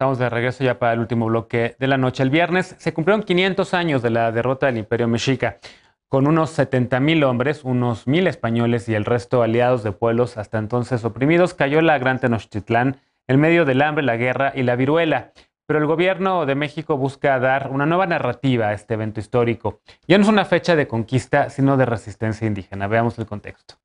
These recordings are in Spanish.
Estamos de regreso ya para el último bloque de la noche. El viernes se cumplieron 500 años de la derrota del Imperio Mexica. Con unos 70,000 hombres, unos 1,000 españoles y el resto aliados de pueblos hasta entonces oprimidos, cayó la Gran Tenochtitlán en medio del hambre, la guerra y la viruela. Pero el gobierno de México busca dar una nueva narrativa a este evento histórico. Ya no es una fecha de conquista, sino de resistencia indígena. Veamos el contexto.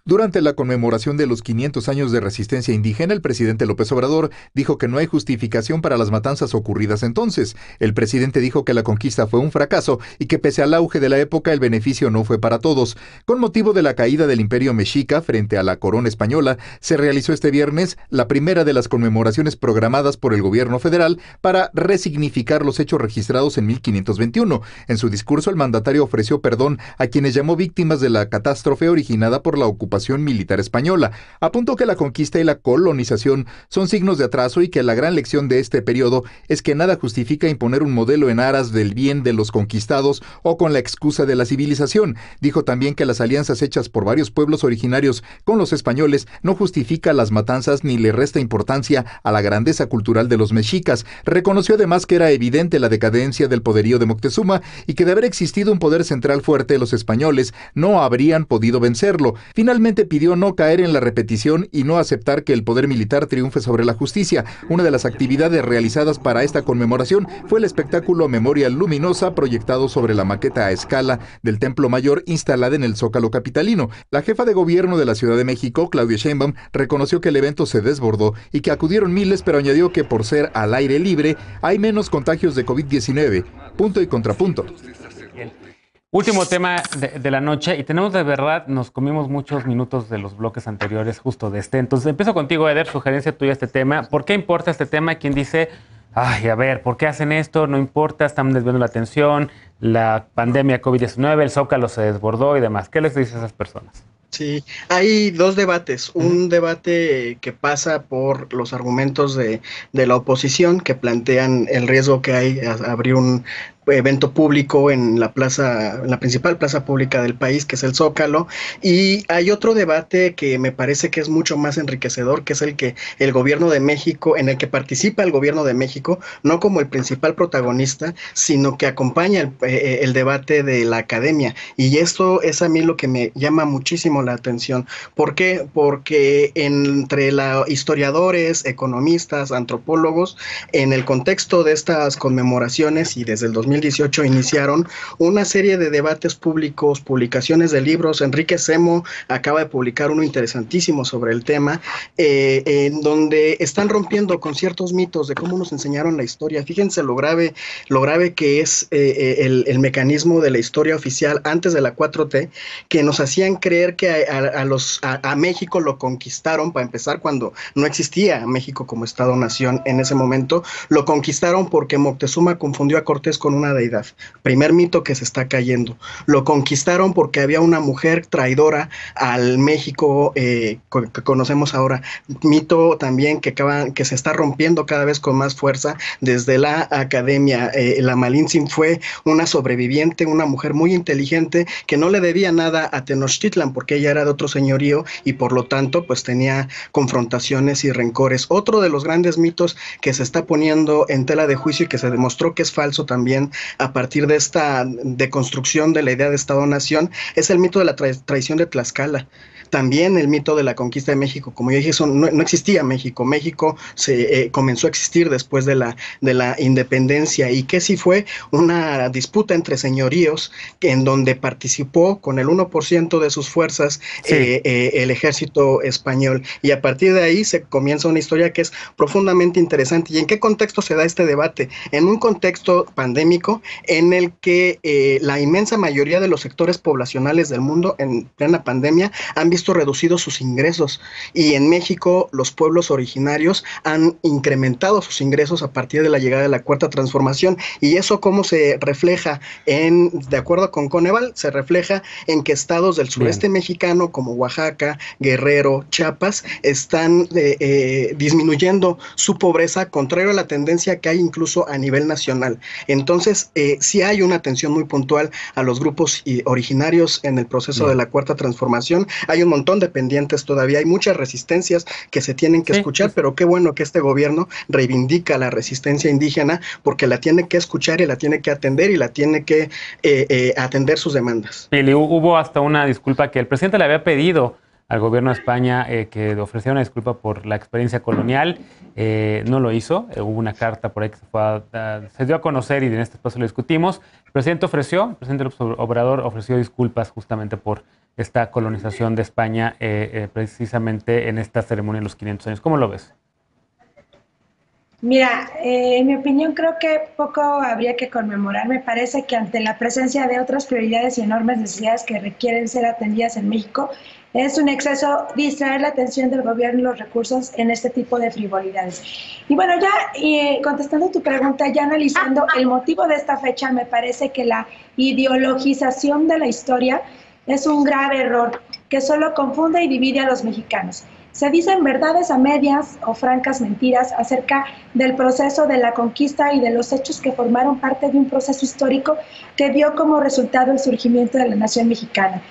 Durante la conmemoración de los 500 años de resistencia indígena, el presidente López Obrador dijo que no hay justificación para las matanzas ocurridas entonces. El presidente dijo que la conquista fue un fracaso y que pese al auge de la época, el beneficio no fue para todos. Con motivo de la caída del Imperio Mexica frente a la corona española, se realizó este viernes la primera de las conmemoraciones programadas por el gobierno federal para resignificar los hechos registrados en 1521. En su discurso, el mandatario ofreció perdón a quienes llamó víctimas de la catástrofe originada por la ocupación militar española. Apuntó que la conquista y la colonización son signos de atraso y que la gran lección de este periodo es que nada justifica imponer un modelo en aras del bien de los conquistados o con la excusa de la civilización. Dijo también que las alianzas hechas por varios pueblos originarios con los españoles no justifica las matanzas ni le resta importancia a la grandeza cultural de los mexicas. Reconoció además que era evidente la decadencia del poderío de Moctezuma y que de haber existido un poder central fuerte, los españoles no habrían podido vencerlo. Finalmente pidió no caer en la repetición y no aceptar que el poder militar triunfe sobre la justicia. Una de las actividades realizadas para esta conmemoración fue el espectáculo Memoria Luminosa, proyectado sobre la maqueta a escala del Templo Mayor instalada en el Zócalo capitalino. La jefa de gobierno de la Ciudad de México, Claudia Sheinbaum, reconoció que el evento se desbordó y que acudieron miles, pero añadió que por ser al aire libre hay menos contagios de COVID-19. Punto y contrapunto. Último tema de la noche, y tenemos de verdad, nos comimos muchos minutos de los bloques anteriores justo de este. Entonces empiezo contigo, Eder, sugerencia tuya este tema. ¿Por qué importa este tema? ¿Quién dice, ay, a ver, ¿por qué hacen esto? No importa, están desviando la atención, la pandemia COVID-19, el Zócalo se desbordó y demás. ¿Qué les dices a esas personas? Sí, hay dos debates. Un debate que pasa por los argumentos de la oposición, que plantean el riesgo que hay a abrir un evento público en la principal plaza pública del país, que es el Zócalo, y hay otro debate que me parece que es mucho más enriquecedor, que es el que el gobierno de México, en el que participa el gobierno de México, no como el principal protagonista, sino que acompaña el debate de la academia, y esto es a mí lo que me llama muchísimo la atención. ¿Por qué? Porque entre historiadores, economistas, antropólogos, en el contexto de estas conmemoraciones y desde el 2018 iniciaron una serie de debates públicos, publicaciones de libros. Enrique Semo acaba de publicar uno interesantísimo sobre el tema, en donde están rompiendo con ciertos mitos de cómo nos enseñaron la historia. Fíjense lo grave que es el mecanismo de la historia oficial antes de la 4T, que nos hacían creer que a México lo conquistaron, para empezar, cuando no existía México como Estado-nación en ese momento. Lo conquistaron porque Moctezuma confundió a Cortés con una deidad. Primer mito que se está cayendo. Lo conquistaron porque había una mujer traidora al México que conocemos ahora. Mito también que se está rompiendo cada vez con más fuerza desde la academia. La Malintzin fue una sobreviviente, una mujer muy inteligente que no le debía nada a Tenochtitlan porque ella era de otro señorío y por lo tanto pues tenía confrontaciones y rencores. Otro de los grandes mitos que se está poniendo en tela de juicio y que se demostró que es falso también a partir de esta deconstrucción de la idea de Estado-Nación es el mito de la traición de Tlaxcala. También el mito de la conquista de México. Como yo dije, no existía México. México comenzó a existir después de la independencia, y que sí fue una disputa entre señoríos en donde participó con el 1% de sus fuerzas el ejército español. Y a partir de ahí se comienza una historia que es profundamente interesante. ¿Y en qué contexto se da este debate? En un contexto pandémico en el que la inmensa mayoría de los sectores poblacionales del mundo en plena pandemia han visto reducidos sus ingresos, y en México los pueblos originarios han incrementado sus ingresos a partir de la llegada de la Cuarta Transformación. Y eso, ¿cómo se refleja? De acuerdo con Coneval, se refleja en que estados del sureste mexicano como Oaxaca, Guerrero, Chiapas están disminuyendo su pobreza, contrario a la tendencia que hay incluso a nivel nacional. Entonces sí hay una atención muy puntual a los grupos originarios en el proceso de la Cuarta Transformación. Hay un montón de pendientes todavía, hay muchas resistencias que se tienen que escuchar, pero qué bueno que este gobierno reivindica la resistencia indígena porque la tiene que escuchar y la tiene que atender y la tiene que atender sus demandas. Pili, hubo hasta una disculpa que el presidente le había pedido al gobierno de España que ofreciera una disculpa por la experiencia colonial. No lo hizo. Hubo una carta por ahí que se dio a conocer y en este espacio lo discutimos. El presidente Obrador ofreció disculpas justamente por esta colonización de España precisamente en esta ceremonia de los 500 años. ¿Cómo lo ves? Mira, en mi opinión creo que poco habría que conmemorar. Me parece que ante la presencia de otras prioridades y enormes necesidades que requieren ser atendidas en México, es un exceso distraer la atención del gobierno y los recursos en este tipo de frivolidades. Y bueno, ya contestando tu pregunta, ya analizando el motivo de esta fecha, me parece que la ideologización de la historia es un grave error que solo confunde y divide a los mexicanos. Se dicen verdades a medias o francas mentiras acerca del proceso de la conquista y de los hechos que formaron parte de un proceso histórico que dio como resultado el surgimiento de la nación mexicana.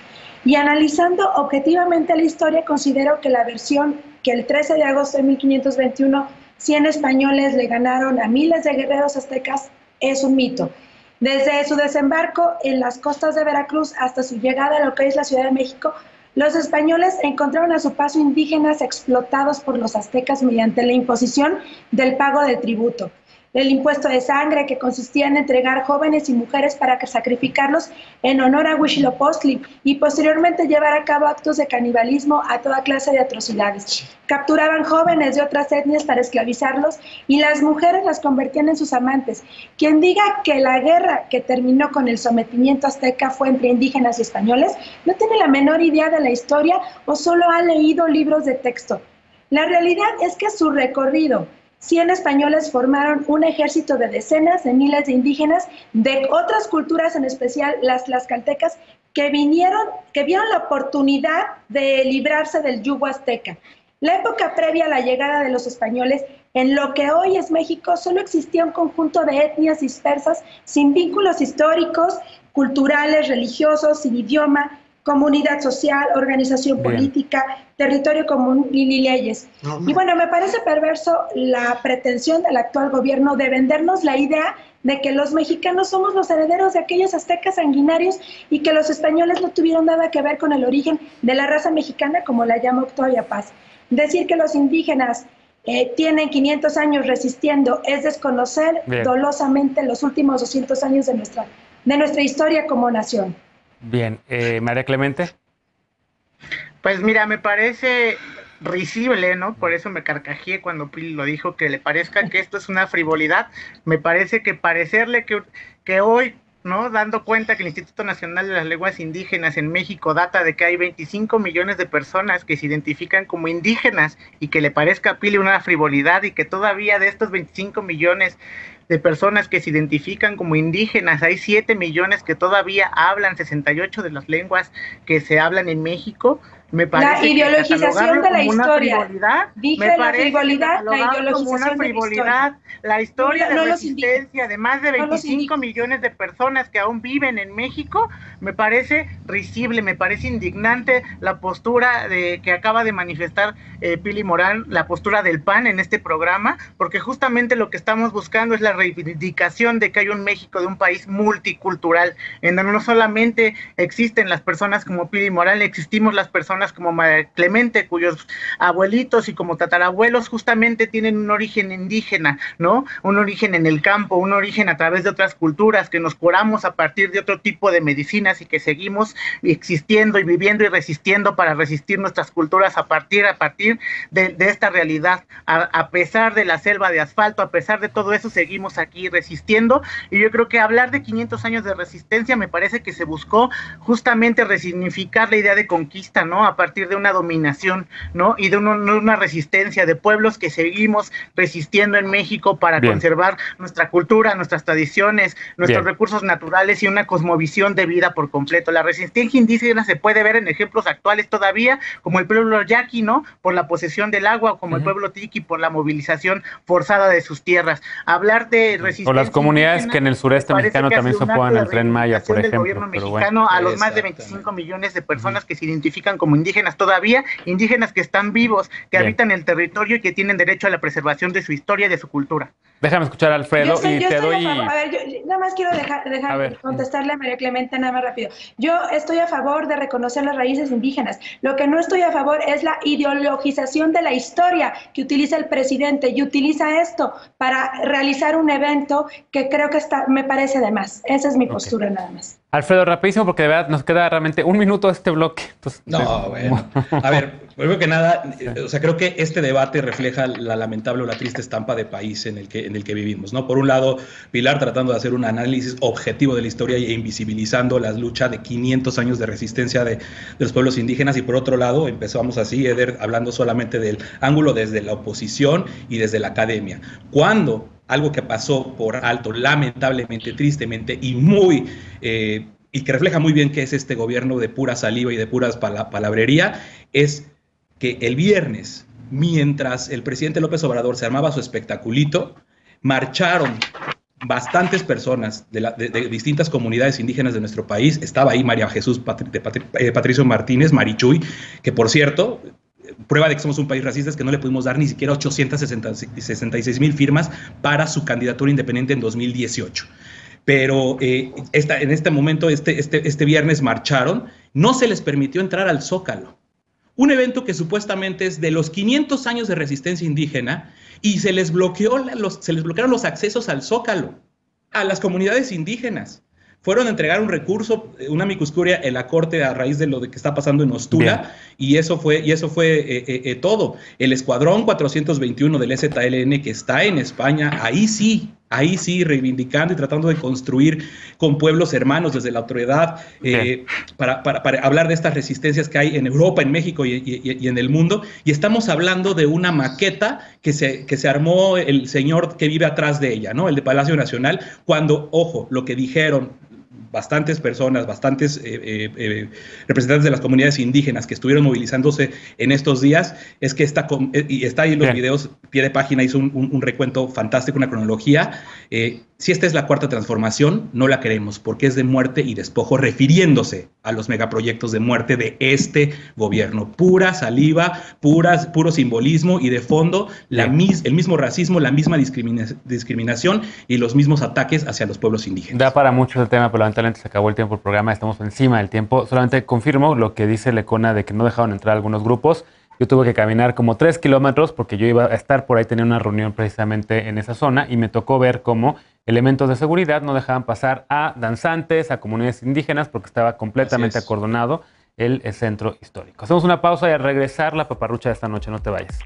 Y analizando objetivamente la historia, considero que la versión que el 13 de agosto de 1521 100 españoles le ganaron a miles de guerreros aztecas es un mito. Desde su desembarco en las costas de Veracruz hasta su llegada a lo que es la Ciudad de México, los españoles encontraron a su paso indígenas explotados por los aztecas mediante la imposición del pago del tributo. El impuesto de sangre, que consistía en entregar jóvenes y mujeres para sacrificarlos en honor a Huitzilopochtli y posteriormente llevar a cabo actos de canibalismo a toda clase de atrocidades. Capturaban jóvenes de otras etnias para esclavizarlos y las mujeres las convertían en sus amantes. Quien diga que la guerra que terminó con el sometimiento azteca fue entre indígenas y españoles, no tiene la menor idea de la historia o solo ha leído libros de texto. La realidad es que su recorrido, 100 españoles formaron un ejército de decenas de miles de indígenas de otras culturas, en especial las tlaxcaltecas, que vieron la oportunidad de librarse del yugo azteca. La época previa a la llegada de los españoles, en lo que hoy es México, solo existía un conjunto de etnias dispersas sin vínculos históricos, culturales, religiosos, sin idioma, comunidad social, organización política, territorio común y leyes. Y bueno, me parece perverso la pretensión del actual gobierno de vendernos la idea de que los mexicanos somos los herederos de aquellos aztecas sanguinarios y que los españoles no tuvieron nada que ver con el origen de la raza mexicana, como la llama Octavia Paz. Decir que los indígenas tienen 500 años resistiendo es desconocer dolosamente los últimos 200 años de nuestra historia como nación. Bien, María Clemente. Pues mira, me parece risible, ¿no? Por eso me carcajeé cuando Pili lo dijo, que le parezca que esto es una frivolidad. Me parece que parecerle que hoy, ¿no? Dando cuenta que el Instituto Nacional de las Lenguas Indígenas en México data de que hay 25 millones de personas que se identifican como indígenas y que le parezca a Pili una frivolidad y que todavía de estos 25 millones de personas que se identifican como indígenas, hay 7 millones que todavía hablan 68 de las lenguas que se hablan en México. Me parece la ideologización de la historia. Dije la frivolidad, la ideologización de la historia. La historia de resistencia de más de 25 millones de personas que aún viven en México, me parece risible, me parece indignante la postura que acaba de manifestar Pili Morán, la postura del PAN en este programa, porque justamente lo que estamos buscando es la reivindicación de que hay un México, de un país multicultural, en donde no solamente existen las personas como Pili Morán, existimos las personas como María Clemente, cuyos abuelitos y como tatarabuelos justamente tienen un origen indígena, ¿no? Un origen en el campo, un origen a través de otras culturas, que nos curamos a partir de otro tipo de medicinas y que seguimos existiendo y viviendo y resistiendo para resistir nuestras culturas a partir de esta realidad. A pesar de la selva de asfalto, a pesar de todo eso, seguimos aquí resistiendo, y yo creo que hablar de 500 años de resistencia me parece que se buscó justamente resignificar la idea de conquista, ¿no? A partir de una dominación, ¿no? Y de una resistencia de pueblos que seguimos resistiendo en México para conservar nuestra cultura, nuestras tradiciones, nuestros recursos naturales y una cosmovisión de vida por completo. La resistencia indígena se puede ver en ejemplos actuales todavía, como el pueblo yaqui, ¿no? Por la posesión del agua, como el pueblo tiqui por la movilización forzada de sus tierras. Hablar de resistencia o las comunidades que en el sureste mexicano también se oponen al Tren Maya, por ejemplo. El gobierno mexicano a los más de 25 millones de personas que se identifican como indígenas todavía, indígenas que están vivos, que habitan el territorio y que tienen derecho a la preservación de su historia y de su cultura. Déjame escuchar a Alfredo y te doy... A ver, yo nada más quiero dejar contestarle a María Clemente nada más rápido. Yo estoy a favor de reconocer las raíces indígenas. Lo que no estoy a favor es la ideologización de la historia que utiliza el presidente y utiliza esto para realizar un evento que creo que me parece de más. Esa es mi postura nada más. Alfredo, rapidísimo, porque de verdad nos queda realmente un minuto de este bloque. Entonces, no, bueno. A ver, primero que nada, o sea, creo que este debate refleja la lamentable o la triste estampa de país en el que vivimos, ¿no? Por un lado, Pilar tratando de hacer un análisis objetivo de la historia e invisibilizando la lucha de 500 años de resistencia de los pueblos indígenas, y por otro lado, empezamos así, Eder, hablando solamente del ángulo desde la oposición y desde la academia. Cuando algo que pasó por alto, lamentablemente, tristemente y muy... y que refleja muy bien que es este gobierno de pura saliva y de puras palabrería, es que el viernes, mientras el presidente López Obrador se armaba su espectaculito, marcharon bastantes personas de distintas comunidades indígenas de nuestro país. Estaba ahí María Jesús Patricio Martínez, Marichuy, que por cierto... Prueba de que somos un país racista es que no le pudimos dar ni siquiera 866,000 firmas para su candidatura independiente en 2018. Pero en este momento, este viernes marcharon, no se les permitió entrar al Zócalo. Un evento que supuestamente es de los 500 años de resistencia indígena, y se les bloquearon los accesos al Zócalo, a las comunidades indígenas. Fueron a entregar un recurso, una amicus curiae en la corte a raíz de lo que está pasando en Ostula, y eso fue todo. El escuadrón 421 del EZLN que está en España, ahí sí, reivindicando y tratando de construir con pueblos hermanos desde la autoridad para hablar de estas resistencias que hay en Europa, en México y en el mundo. Y estamos hablando de una maqueta que se armó el señor que vive atrás de ella, ¿no? El de Palacio Nacional, cuando, ojo, lo que dijeron bastantes personas, bastantes representantes de las comunidades indígenas que estuvieron movilizándose en estos días, es que está ahí en los videos, pie de página hizo un recuento fantástico, una cronología. Si esta es la cuarta transformación, no la queremos, porque es de muerte y despojo, refiriéndose a los megaproyectos de muerte de este gobierno. Pura saliva, puro simbolismo, y de fondo el mismo racismo, la misma discriminación y los mismos ataques hacia los pueblos indígenas. Da para mucho el tema, pero lamentablemente se acabó el tiempo del programa, estamos encima del tiempo. Solamente confirmo lo que dice Lecona de que no dejaron entrar algunos grupos. Yo tuve que caminar como 3 kilómetros porque yo iba a estar por ahí, tenía una reunión precisamente en esa zona, y me tocó ver cómo elementos de seguridad no dejaban pasar a danzantes, a comunidades indígenas, porque estaba completamente acordonado el centro histórico. Hacemos una pausa y al regresar la paparrucha de esta noche, no te vayas.